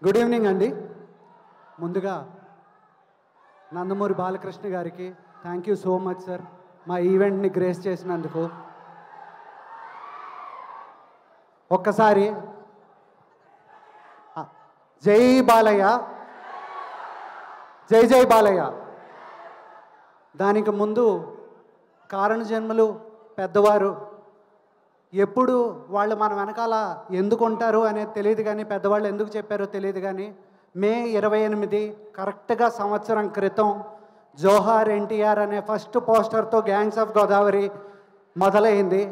Good evening అండి. ముందుగా నందమూరి బాలకృష్ణ గారికి thank you so much sir, మా ఈవెంట్ని గ్రేస్ చేసినందుకు. ఒక్కసారి జై బాలయ్య, జై జై బాలయ్య. దానికి ముందు కారణ జన్మలు పెద్దవారు ఎప్పుడు వాళ్ళు మన వెనకాల ఎందుకు ఉంటారు అనేది తెలియదు, కానీ పెద్దవాళ్ళు ఎందుకు చెప్పారో తెలియదు. కానీ మే 28 కరెక్ట్గా సంవత్సరం క్రితం జోహార్ ఎన్టీఆర్ అనే ఫస్ట్ పోస్టర్తో గ్యాంగ్స్ ఆఫ్ గోదావరి మొదలైంది.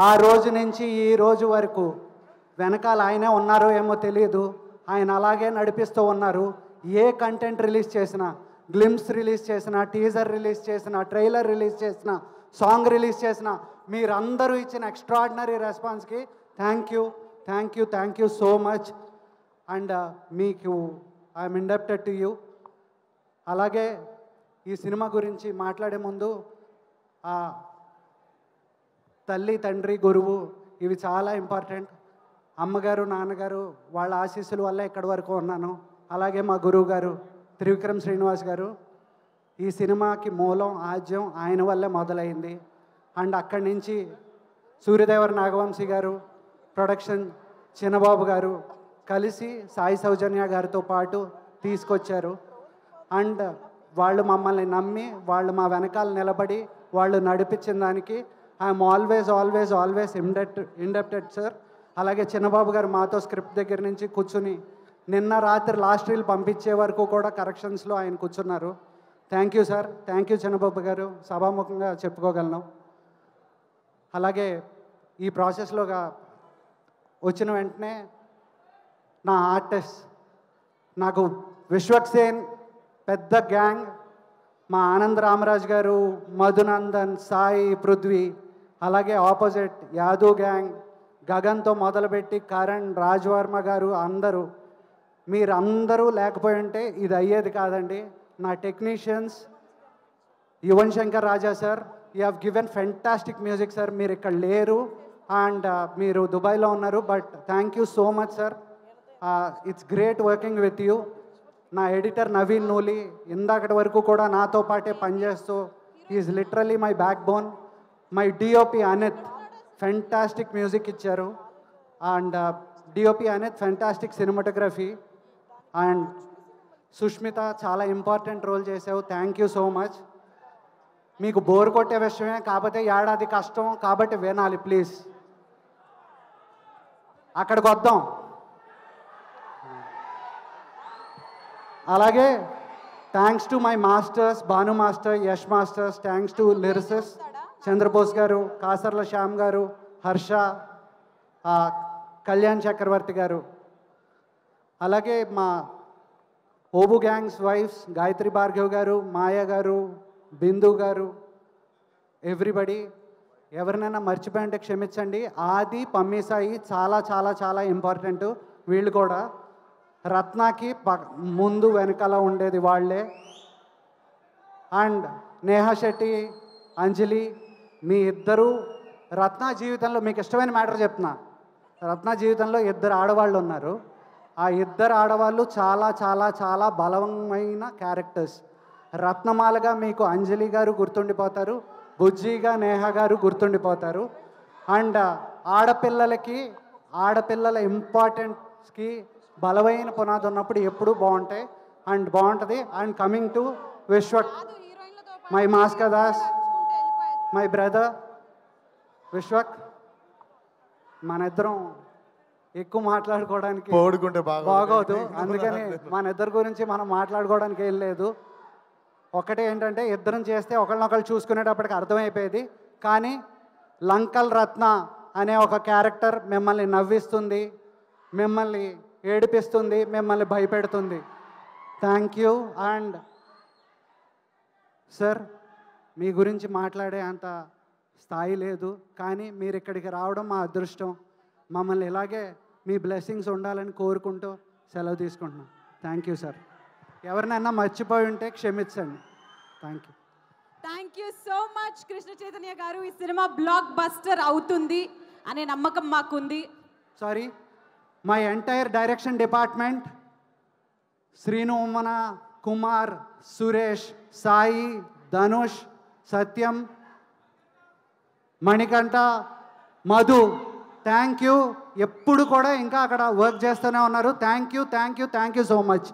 ఆ రోజు నుంచి ఈ రోజు వరకు వెనకాల ఆయనే ఉన్నారో ఏమో తెలియదు, ఆయన అలాగే నడిపిస్తూ ఉన్నారు. ఏ కంటెంట్ రిలీజ్ చేసినా, గ్లిమ్స్ రిలీజ్ చేసినా, టీజర్ రిలీజ్ చేసినా, ట్రైలర్ రిలీజ్ చేసినా, సాంగ్ రిలీజ్ చేసినా, మీరందరూ ఇచ్చిన ఎక్స్ట్రాడినరీ రెస్పాన్స్కి thank you, thank you, thank you so much. And మీకు ఐఎమ్ ఇండెప్టెడ్ టు యూ. అలాగే ఈ సినిమా గురించి మాట్లాడే ముందు తల్లి, తండ్రి, గురువు ఇవి చాలా ఇంపార్టెంట్. అమ్మగారు, నాన్నగారు వాళ్ళ ఆశీస్సుల వల్ల ఇక్కడి వరకు ఉన్నాను. అలాగే మా గురువు గారు త్రివిక్రమ్ శ్రీనివాస్ గారు, ఈ సినిమాకి మూలం, ఆద్యం ఆయన వల్లే మొదలైంది. అండ్ అక్కడి నుంచి సూర్యదేవర నాగవంశీ గారు, ప్రొడక్షన్ చిన్నబాబు గారు కలిసి సాయి సౌజన్య గారితో పాటు తీసుకొచ్చారు. అండ్ వాళ్ళు మమ్మల్ని నమ్మి, వాళ్ళు మా వెనకాల నిలబడి వాళ్ళు నడిపించిన దానికి I'm always always always indebted sir. అలాగే చిన్నబాబు గారు మాతో స్క్రిప్ట్ దగ్గర నుంచి కూర్చుని నిన్న రాత్రి లాస్ట్ రీల్ పంపించే వరకు కూడా కరెక్షన్స్లో ఆయన కూర్చున్నారు. Thank you sir, thank you Chinnababu garu, సభాముఖంగా చెప్పుకోగలను. అలాగే ఈ ప్రాసెస్లోగా వచ్చిన వెంటనే నా ఆర్టిస్ట్, నాకు విశ్వక్సేన్ పెద్ద గ్యాంగ్, మా ఆనంద్ రామరాజ్ గారు, మధునందన్, సాయి, పృథ్వీ, అలాగే ఆపోజిట్ యాదవ్ గ్యాంగ్, గగన్తో మొదలుపెట్టి కరణ్, రాజ్వర్మ గారు, అందరూ మీరందరూ లేకపోయి ఉంటే ఇది అయ్యేది కాదండి. నా technicians Yuvan Shankar Raja sir, you have given fantastic music sir. మీరు ఇక్కడ లేరు అండ్ మీరు దుబాయ్లో ఉన్నారు, but thank you so much sir. It's great working with you. నా ఎడిటర్ నవీన్ నూలి ఇందాకటి వరకు కూడా నాతో పాటే పనిచేస్తూ is literally my backbone. My DOP Anith fantastic music ఇచ్చారు. And DOP Anith fantastic cinematography. And Sushmitha చాలా ఇంపార్టెంట్ రోల్ చేసావు, థ్యాంక్ యూ సో మచ్. మీకు బోర్ కొట్టే విషయమే, కాకపోతే ఏడాది కష్టం కాబట్టి వినాలి ప్లీజ్. అక్కడికి వద్దాం. అలాగే thanks to my masters, Bhanu master, Yash masters, thanks to lyricists Chandrabose garu, Kasarla Shyam గారు, హర్ష, కళ్యాణ్ చక్రవర్తి గారు. అలాగే మా ఓబు గ్యాంగ్స్ వైఫ్స్ గాయత్రి భార్గవ్ గారు, మాయా గారు, బిందు గారు, ఎవ్రీబడి. ఎవరినైనా మర్చిపోయింటే క్షమించండి. ఆది, పమ్మీసాయి చాలా చాలా చాలా ఇంపార్టెంట్. వీళ్ళు కూడా రత్నాకి ముందు వెనకాల ఉండేది వాళ్ళే. అండ్ నేహా శెట్టి, అంజలి, మీ ఇద్దరు రత్న జీవితంలో మీకు ఇష్టమైన మ్యాటర్ చెప్తున్నా. రత్న జీవితంలో 2 ఆడవాళ్ళు ఉన్నారు. ఆ 2 ఆడవాళ్ళు చాలా చాలా చాలా బలమైన క్యారెక్టర్స్. రత్నమాలగా మీకు అంజలి గారు గుర్తుండిపోతారు, బుజ్జిగా నేహా గారు గుర్తుండిపోతారు. అండ్ ఆడపిల్లల ఇంపార్టెన్స్కి బలమైన పునాది ఉన్నప్పుడు ఎప్పుడూ బాగుంటాయి అండ్ బాగుంటుంది. And coming to Vishwak, my Maska Das, my brother Vishwak. మన ఇద్దరం ఎక్కువ మాట్లాడుకోవడానికి బాగోదు, అందుకని మన ఇద్దరి గురించి మనం మాట్లాడుకోవడానికి ఏం లేదు. ఒకటే ఏంటంటే ఇద్దరం చేస్తే ఒకళ్ళనొకళ్ళు చూసుకునేటప్పటికి అర్థమైపోయేది. కానీ లంకల్ రత్న అనే ఒక క్యారెక్టర్ మిమ్మల్ని నవ్విస్తుంది, మిమ్మల్ని ఏడిపిస్తుంది, మిమ్మల్ని భయపెడుతుంది. Thank you. అండ్ సార్, మీ గురించి మాట్లాడే అంత స్థాయి లేదు, కానీ మీరు ఇక్కడికి రావడం మా అదృష్టం. మమ్మల్ని ఇలాగే మీ బ్లెస్సింగ్స్ ఉండాలని కోరుకుంటూ సెలవు తీసుకుంటున్నాం. Thank you sir. ఎవరినైనా మర్చిపోయి ఉంటే క్షమించండి. Thank you. Thank you so much Krishna Chaitanya garu. ఈ సినిమా బ్లాక్ బస్టర్ అవుతుంది అనే నమ్మకం మాకుంది. Sorry, my entire direction department, Srinu Ummana, Kumar, Suresh, Sai, Dhanush, Satyam, Manikanta, Madhu, thank you. ఎప్పుడు కూడా ఇంకా అక్కడ వర్క్ చేస్తూనే ఉన్నారు. Thank you so much.